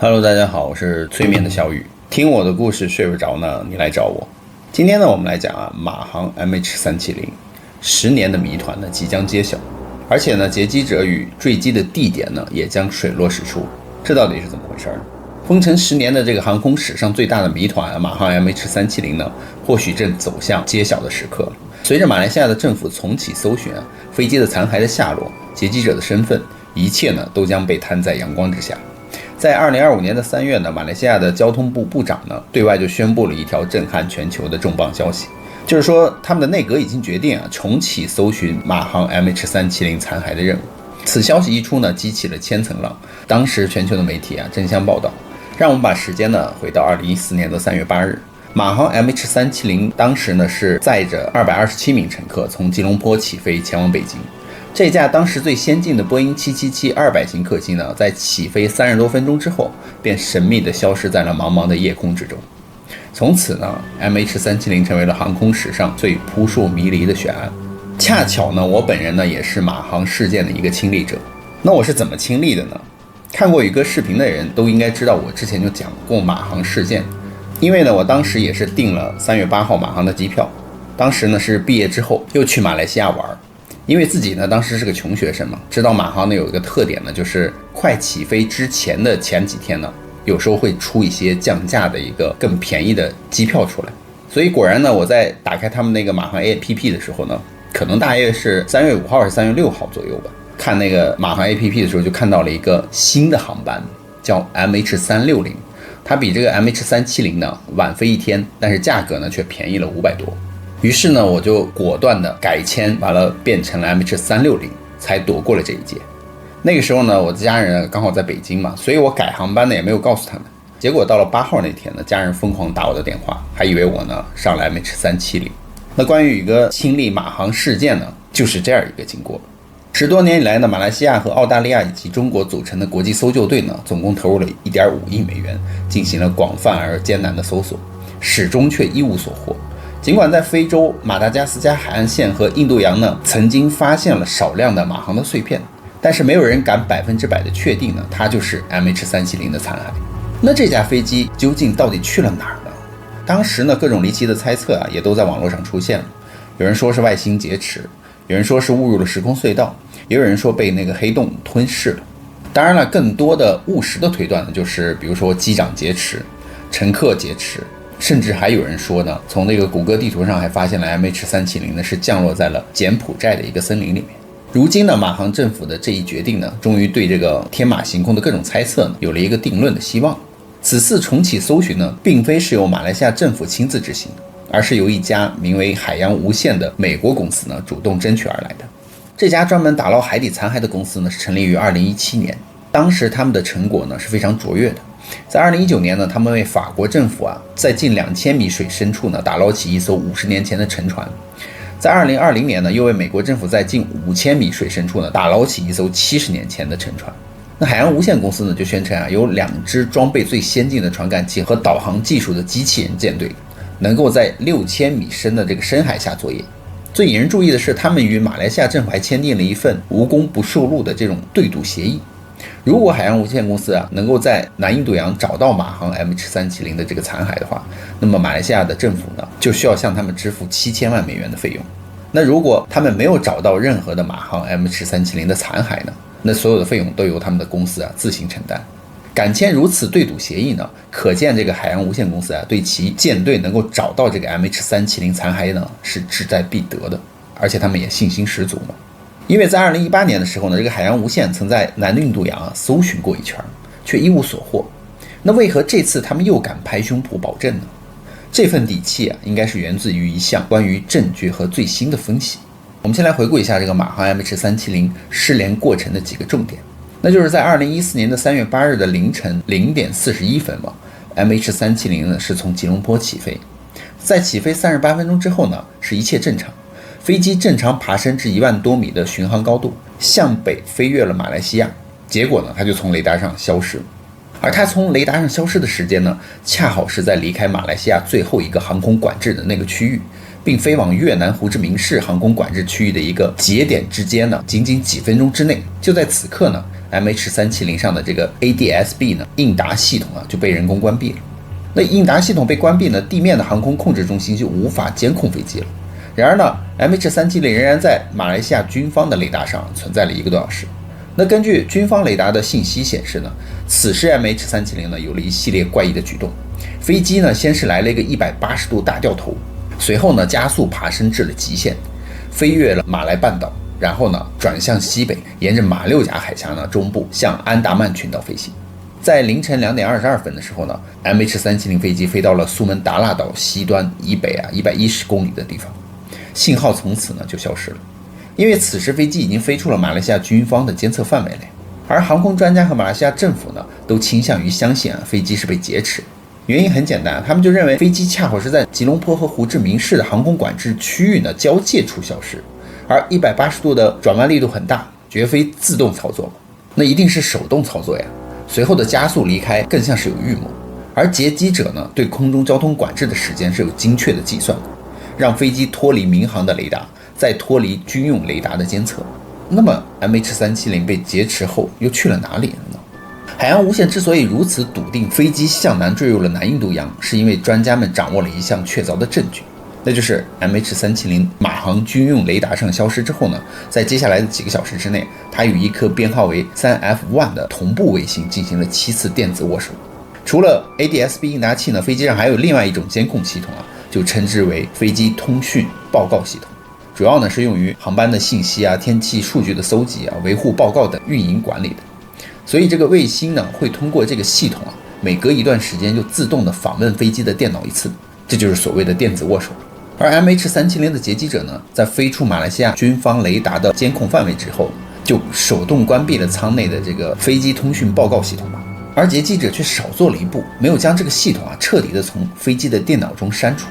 Hello， 大家好，我是催眠的小雨。听我的故事睡不着呢，你来找我。今天呢，我们来讲马航 MH370，10年的谜团呢即将揭晓，而且呢，劫机者与坠机的地点呢也将水落石出。这到底是怎么回事呢？封沉10年的这个航空史上最大的谜团马航 MH370呢，或许正走向揭晓的时刻了。随着马来西亚的政府重启搜寻飞机的残骸的下落、劫机者的身份，一切呢都将被摊在阳光之下。在2025年的3月呢，马来西亚的交通部部长呢对外就宣布了一条震撼全球的重磅消息，就是说他们的内阁已经决定重启搜寻马航 MH370 残骸的任务。此消息一出呢，激起了千层浪，当时全球的媒体争相报道。让我们把时间呢回到2014年的3月8日，马航 MH370 当时呢是载着227名乘客从吉隆坡起飞前往北京。这架当时最先进的波音777-200型客机呢，在起飞30多分钟之后，便神秘地消失在了茫茫的夜空之中。从此呢 ，MH370 成为了航空史上最扑朔迷离的悬案。恰巧呢，我本人呢也是马航事件的一个亲历者。那我是怎么亲历的呢？看过宇哥视频的人都应该知道，我之前就讲过马航事件。因为呢，我当时也是订了3月8号马航的机票，当时呢是毕业之后又去马来西亚玩。因为自己呢当时是个穷学生嘛，知道马航呢有一个特点呢，就是快起飞之前的前几天呢，有时候会出一些降价的一个更便宜的机票出来。所以果然呢，我在打开他们那个马航 APP 的时候呢，可能大约是3月5号还是3月6号左右吧，看那个马航 APP 的时候就看到了一个新的航班，叫 MH360， 它比这个 MH370 呢晚飞一天，但是价格呢却便宜了500多。于是呢，我就果断的改签，完了变成了 MH360， 才躲过了这一劫。那个时候呢，我的家人刚好在北京嘛，所以我改航班呢也没有告诉他们。结果到了8号那天呢，家人疯狂打我的电话，还以为我呢上了 MH370。那关于宇哥亲历马航事件呢，就是这样一个经过。10多年以来呢，马来西亚和澳大利亚以及中国组成的国际搜救队呢，总共投入了1.5亿美元，进行了广泛而艰难的搜索，始终却一无所获。尽管在非洲马达加斯加海岸线和印度洋呢，曾经发现了少量的马航的碎片，但是没有人敢100%的确定呢，它就是 MH370 的残骸。那这架飞机究竟到底去了哪儿呢？当时呢，各种离奇的猜测也都在网络上出现了。有人说是外星劫持，有人说是误入了时空隧道，也有人说被那个黑洞吞噬了。当然了，更多的务实的推断呢，就是比如说机长劫持、乘客劫持。甚至还有人说呢，从那个谷歌地图上还发现了 MH370 呢是降落在了柬埔寨的一个森林里面。如今呢，马航政府的这一决定呢，终于对这个天马行空的各种猜测呢，有了一个定论的希望。此次重启搜寻呢，并非是由马来西亚政府亲自执行，而是由一家名为海洋无限的美国公司呢主动争取而来的。这家专门打捞海底残骸的公司呢，是成立于2017年，当时他们的成果呢是非常卓越的。在2019年呢，他们为法国政府在近2000米水深处呢打捞起一艘50年前的沉船。在2020年呢，又为美国政府在近5000米水深处呢打捞起一艘70年前的沉船。那海洋无限公司呢就宣称有2支装备最先进的传感器和导航技术的机器人舰队，能够在6000米深的这个深海下作业。最引人注意的是，他们与马来西亚政府还签订了一份无功不受禄的这种对赌协议。如果海洋无限公司能够在南印度洋找到马航 MH370 的这个残骸的话，那么马来西亚的政府呢就需要向他们支付7000万美元的费用。那如果他们没有找到任何的马航 MH370 的残骸呢，那所有的费用都由他们的公司自行承担。敢签如此对赌协议呢，可见这个海洋无限公司对其舰队能够找到这个 MH370 残骸呢是志在必得的，而且他们也信心十足嘛。因为在2018年的时候呢，这个海洋无限曾在南印度洋搜寻过一圈，却一无所获。那为何这次他们又敢拍胸脯保证呢？这份底气应该是源自于一项关于证据和最新的分析。我们先来回顾一下这个马航 MH370 失联过程的几个重点。那就是在2014年的3月8日的凌晨0点41分嘛 ，MH370 呢是从吉隆坡起飞，在起飞38分钟之后呢，是一切正常。飞机正常爬升至1万多米的巡航高度，向北飞越了马来西亚。结果呢，它就从雷达上消失。而它从雷达上消失的时间呢，恰好是在离开马来西亚最后一个航空管制的那个区域，并飞往越南胡志明市航空管制区域的一个节点之间呢，仅仅几分钟之内。就在此刻呢 MH370上的这个 ADS-B 呢应答系统就被人工关闭了。那应答系统被关闭呢，地面的航空控制中心就无法监控飞机了。然而呢 MH370 仍然在马来西亚军方的雷达上存在了1个多小时。那根据军方雷达的信息显示呢，此时 MH370 呢有了一系列怪异的举动。飞机呢先是来了一个180度大掉头，随后呢加速爬升至了极限，飞越了马来半岛，然后呢转向西北，沿着马六甲海峡呢中部向安达曼群岛飞行。在凌晨2点22分的时候呢 MH370 飞机飞到了苏门答腊岛西端以北110公里的地方，信号从此呢就消失了。因为此时飞机已经飞出了马来西亚军方的监测范围内，而航空专家和马来西亚政府呢都倾向于相信飞机是被劫持。原因很简单，他们就认为飞机恰好是在吉隆坡和胡志明市的航空管制区域呢交界处消失，而180度的转弯力度很大，绝非自动操作，那一定是手动操作呀。随后的加速离开更像是有预谋，而劫机者呢对空中交通管制的时间是有精确的计算的，让飞机脱离民航的雷达，再脱离军用雷达的监测。那么 MH370 被劫持后又去了哪里了呢？海洋无线之所以如此笃定飞机向南坠入了南印度洋，是因为专家们掌握了一项确凿的证据，那就是 MH370 马航军用雷达上消失之后呢，在接下来的几个小时之内，它与一颗编号为 3F1 的同步卫星进行了7次电子握手。除了 ADS-B 应答器呢，飞机上还有另外一种监控系统就称之为飞机通讯报告系统，主要呢是用于航班的信息天气数据的搜集维护报告等运营管理的。所以这个卫星呢会通过这个系统每隔一段时间就自动的访问飞机的电脑一次，这就是所谓的电子握手。而 MH370 的劫机者呢，在飞出马来西亚军方雷达的监控范围之后，就手动关闭了舱内的这个飞机通讯报告系统，而劫机者却少做了一步，没有将这个系统彻底的从飞机的电脑中删除。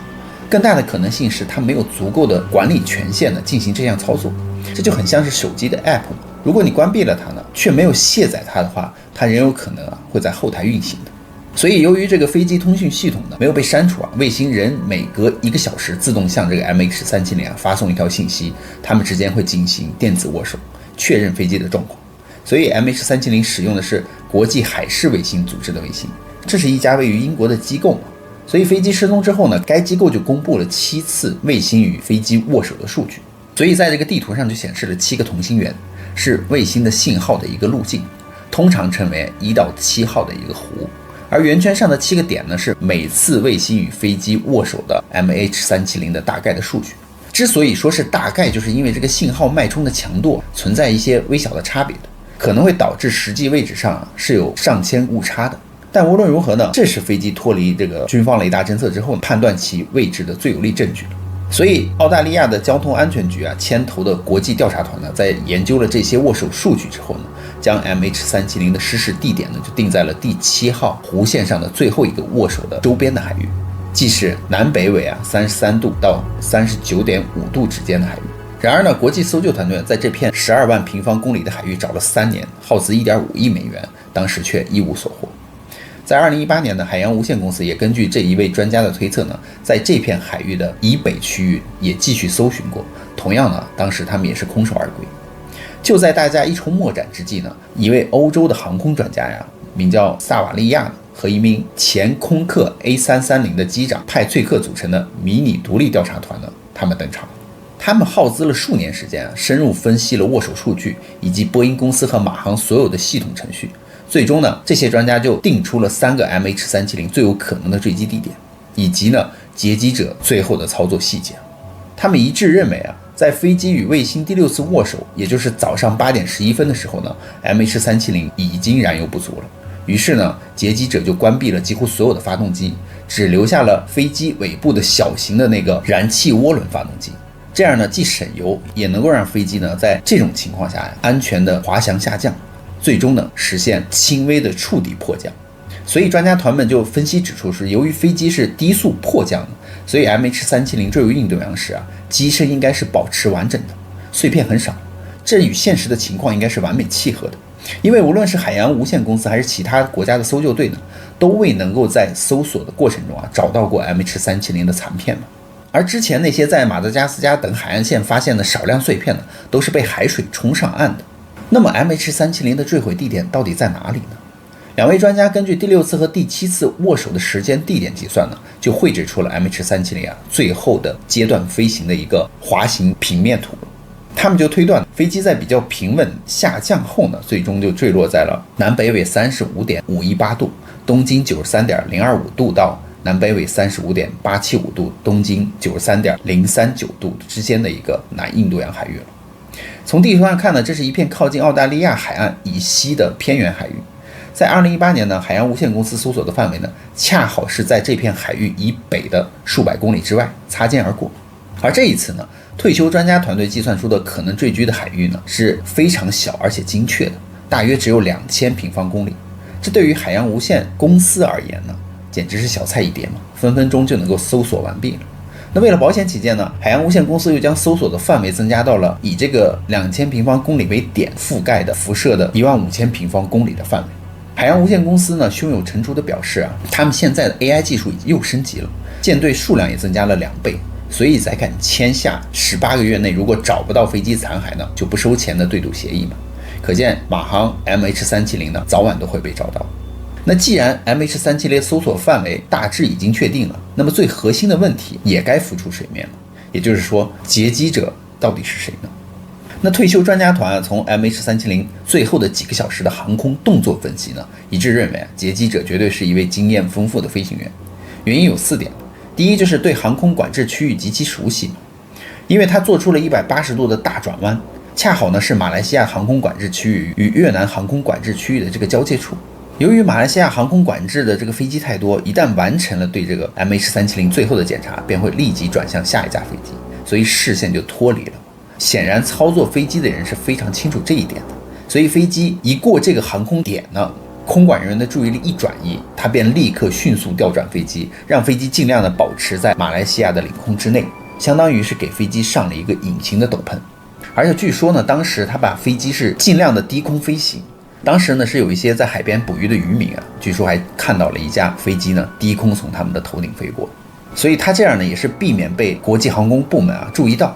更大的可能性是他没有足够的管理权限进行这项操作。这就很像是手机的 App， 如果你关闭了它呢，却没有卸载它的话，它仍有可能会在后台运行的。所以由于这个飞机通讯系统呢没有被删除卫星仍每隔1个小时自动向这个 MH370发送一条信息，他们之间会进行电子握手，确认飞机的状况。所以 MH370 使用的是国际海事卫星组织的卫星，这是一家位于英国的机构所以飞机失踪之后呢，该机构就公布了7次卫星与飞机握手的数据。所以在这个地图上就显示了7个同心圆，是卫星的信号的一个路径，通常称为1到7号的一个弧。而圆圈上的7个点呢，是每次卫星与飞机握手的 MH370 的大概的数据。之所以说是大概，就是因为这个信号脉冲的强度存在一些微小的差别的，可能会导致实际位置上是有上千误差的。但无论如何呢，这是飞机脱离这个军方雷达侦测之后判断其位置的最有力证据了。所以澳大利亚的交通安全局牵头的国际调查团呢，在研究了这些握手数据之后呢，将 MH370 的失事地点呢就定在了第7号弧线上的最后一个握手的周边的海域，即是南北纬33度到39.5度之间的海域。然而呢，国际搜救团队在这片12万平方公里的海域找了3年，耗资1.5亿美元，当时却一无所获。在2018年呢，海洋无线公司也根据这一位专家的推测呢，在这片海域的以北区域也继续搜寻过，同样呢，当时他们也是空手而归。就在大家一筹莫展之际呢，一位欧洲的航空专家名叫萨瓦利亚和一名前空客 A330 的机长派翠克组成的迷你独立调查团呢，他们登场。他们耗资了数年时间深入分析了握手数据以及波音公司和马航所有的系统程序，最终呢，这些专家就定出了3个 MH370 最有可能的坠机地点，以及呢劫机者最后的操作细节。他们一致认为在飞机与卫星第6次握手，也就是早上8点11分的时候呢 ，MH370 已经燃油不足了。于是呢，劫机者就关闭了几乎所有的发动机，只留下了飞机尾部的小型的那个燃气涡轮发动机。这样呢，既省油，也能够让飞机呢在这种情况下安全的滑翔下降，最终呢实现轻微的触底迫降。所以专家团们就分析指出，是由于飞机是低速迫降的，所以 MH370 坠入印度洋时机身应该是保持完整的，碎片很少，这与现实的情况应该是完美契合的。因为无论是海洋无线公司还是其他国家的搜救队呢，都未能够在搜索的过程中找到过 MH370 的残片嘛。而之前那些在马达加斯加等海岸线发现的少量碎片呢，都是被海水冲上岸的。那么 MH370 的坠毁地点到底在哪里呢？两位专家根据第6次和第7次握手的时间地点计算呢，就绘制出了 MH370 最后的阶段飞行的一个滑行平面图。他们就推断飞机在比较平稳下降后呢，最终就坠落在了南北纬 35.518 度，东经 93.025 度到南北纬 35.875 度，东经 93.039 度之间的一个南印度洋海域了。从地图上看呢，这是一片靠近澳大利亚海岸以西的偏远海域。在2018年呢，海洋无限公司搜索的范围呢，恰好是在这片海域以北的数百公里之外擦肩而过。而这一次呢，退休专家团队计算出的可能坠居的海域呢，是非常小而且精确的，大约只有2000平方公里。这对于海洋无限公司而言呢，简直是小菜一碟嘛，分分钟就能够搜索完毕了。那为了保险起见呢，海洋无限公司又将搜索的范围增加到了以这个2000平方公里为点覆盖的辐射的15000平方公里的范围。海洋无限公司呢，胸有成竹地表示他们现在的 AI 技术又升级了，舰队数量也增加了2倍，所以才敢签下18个月内如果找不到飞机残骸呢，就不收钱的对赌协议嘛。可见马航 MH370 呢，早晚都会被找到。那既然 MH370 搜索范围大致已经确定了，那么最核心的问题也该浮出水面了，也就是说，劫机者到底是谁呢？那退休专家团从 MH370 最后的几个小时的航空动作分析呢，一致认为劫机者绝对是一位经验丰富的飞行员。原因有4点。第一，就是对航空管制区域极其熟悉，因为他做出了180度的大转弯，恰好呢是马来西亚航空管制区域与越南航空管制区域的这个交界处。由于马来西亚航空管制的这个飞机太多，一旦完成了对这个 MH370 最后的检查，便会立即转向下一架飞机，所以视线就脱离了。显然操作飞机的人是非常清楚这一点的，所以飞机一过这个航空点呢，空管人员的注意力一转移，他便立刻迅速调转飞机，让飞机尽量的保持在马来西亚的领空之内，相当于是给飞机上了一个隐形的斗篷。而且据说呢，当时他把飞机是尽量的低空飞行。当时呢，是有一些在海边捕鱼的渔民据说还看到了一架飞机呢低空从他们的头顶飞过，所以他这样呢也是避免被国际航空部门注意到。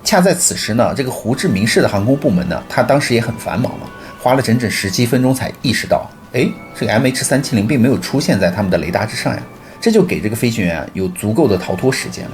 恰在此时呢，这个胡志明市的航空部门呢，他当时也很繁忙嘛，花了整整17分钟才意识到，这个 MH370 并没有出现在他们的雷达之上呀，这就给这个飞行员有足够的逃脱时间了。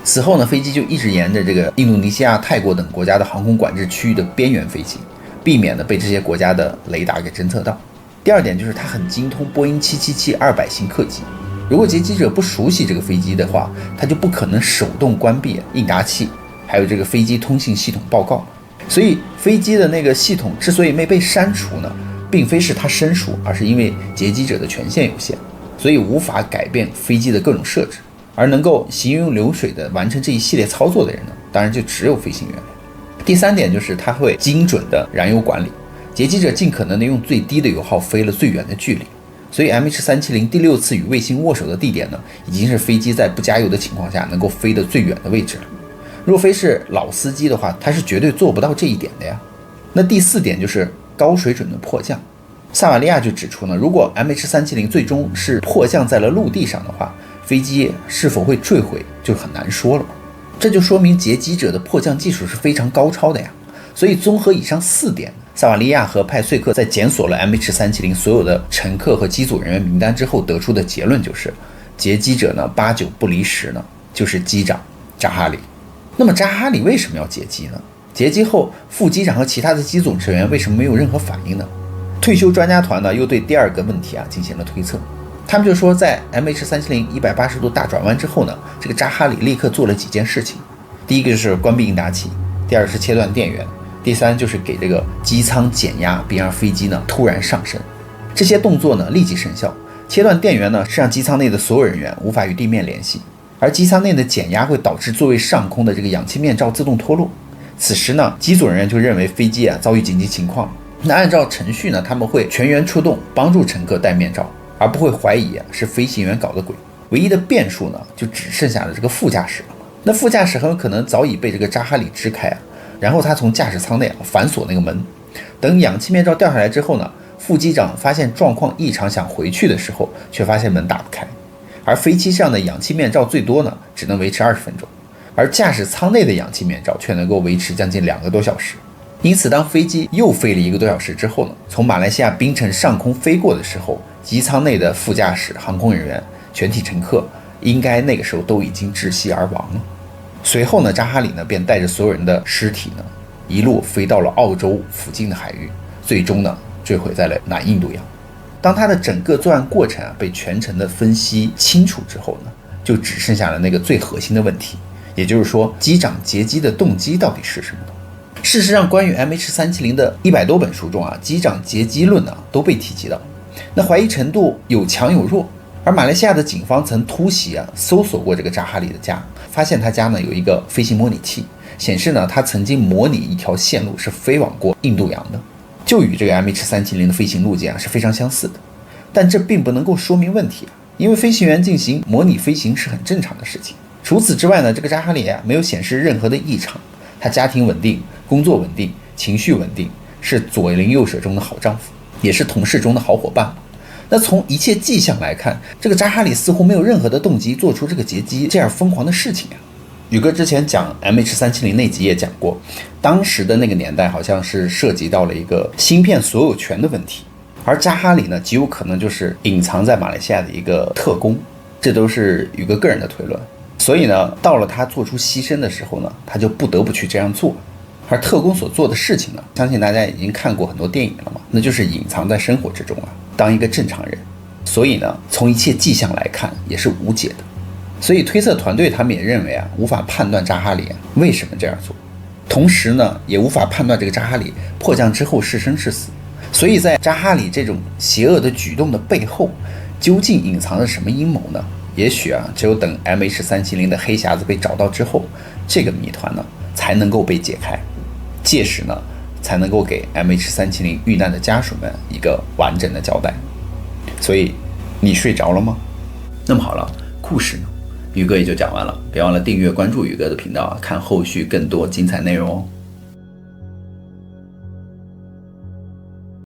此后呢，飞机就一直沿着这个印度尼西亚、泰国等国家的航空管制区域的边缘飞行，避免被这些国家的雷达给侦测到。第二点就是他很精通波音777-200型客机，如果劫机者不熟悉这个飞机的话，他就不可能手动关闭应答器，还有这个飞机通信系统报告。所以飞机的那个系统之所以没被删除呢，并非是他生疏，而是因为劫机者的权限有限，所以无法改变飞机的各种设置。而能够行云流水的完成这一系列操作的人呢，当然就只有飞行员了。第3点就是他会精准的燃油管理，劫机者尽可能的用最低的油耗飞了最远的距离，所以 MH370 第6次与卫星握手的地点呢，已经是飞机在不加油的情况下能够飞得最远的位置了。若非是老司机的话，他是绝对做不到这一点的呀。那第4点就是高水准的迫降。萨瓦利亚就指出呢，如果 MH370 最终是迫降在了陆地上的话，飞机是否会坠毁就很难说了。这就说明劫机者的迫降技术是非常高超的呀。所以综合以上4点，萨瓦利亚和派翠克在检索了 MH370 所有的乘客和机组人员名单之后得出的结论就是，劫机者呢8、9不离10呢就是机长扎哈里。那么扎哈里为什么要劫机呢？劫机后副机长和其他的机组成员为什么没有任何反应呢？退休专家团呢又对第2个问题进行了推测。他们就说，在 MH370 180度大转弯之后呢，这个扎哈里立刻做了几件事情。第一个就是关闭应答器，第2是切断电源，第3就是给这个机舱减压，并让飞机呢突然上升。这些动作呢立即生效。切断电源呢是让机舱内的所有人员无法与地面联系，而机舱内的减压会导致座位上空的这个氧气面罩自动脱落。此时呢，机组人员就认为飞机遭遇紧急情况。那按照程序呢，他们会全员出动帮助乘客戴面罩，而不会怀疑是飞行员搞的鬼。唯一的变数呢，就只剩下了这个副驾驶了。那副驾驶很有可能早已被这个扎哈里支开然后他从驾驶舱内反锁那个门。等氧气面罩掉下来之后呢，副机长发现状况异常想回去的时候，却发现门打不开。而飞机上的氧气面罩最多呢只能维持20分钟，而驾驶舱内的氧气面罩却能够维持将近2个多小时。因此，当飞机又飞了1个多小时之后呢，从马来西亚槟城上空飞过的时候，机舱内的副驾驶、航空人员、全体乘客应该那个时候都已经窒息而亡了。随后呢，扎哈里呢便带着所有人的尸体呢，一路飞到了澳洲附近的海域，最终呢坠毁在了南印度洋。当他的整个作案过程被全程的分析清楚之后呢，就只剩下了那个最核心的问题，也就是说机长劫机的动机到底是什么呢？事实上，关于 MH370 的100多本书中啊，机长劫机论呢都被提及到，那怀疑程度有强有弱。而马来西亚的警方曾突袭搜索过这个扎哈里的家，发现他家呢有一个飞行模拟器，显示呢他曾经模拟一条线路是飞往过印度洋的，就与这个 MH370 的飞行路径是非常相似的。但这并不能够说明问题因为飞行员进行模拟飞行是很正常的事情。除此之外呢，这个扎哈里没有显示任何的异常，他家庭稳定，工作稳定，情绪稳定，是左邻右舍中的好丈夫，也是同事中的好伙伴。那从一切迹象来看，这个扎哈里似乎没有任何的动机做出这个劫机这样疯狂的事情宇哥之前讲 MH370 那集也讲过，当时的那个年代好像是涉及到了一个芯片所有权的问题，而扎哈里呢极有可能就是隐藏在马来西亚的一个特工，这都是宇哥个人的推论。所以呢，到了他做出牺牲的时候呢，他就不得不去这样做。而特工所做的事情呢，相信大家已经看过很多电影了嘛，那就是隐藏在生活之中当一个正常人。所以呢，从一切迹象来看也是无解的。所以推测团队他们也认为无法判断扎哈里为什么这样做，同时呢，也无法判断这个扎哈里迫降之后是生是死。所以在扎哈里这种邪恶的举动的背后，究竟隐藏着什么阴谋呢？也许只有等 MH370 的黑匣子被找到之后，这个谜团呢才能够被解开。届时呢，才能够给 MH370 遇难的家属们一个完整的交代。所以，你睡着了吗？那么好了，故事呢，宇哥也就讲完了。别忘了订阅关注宇哥的频道看后续更多精彩内容哦。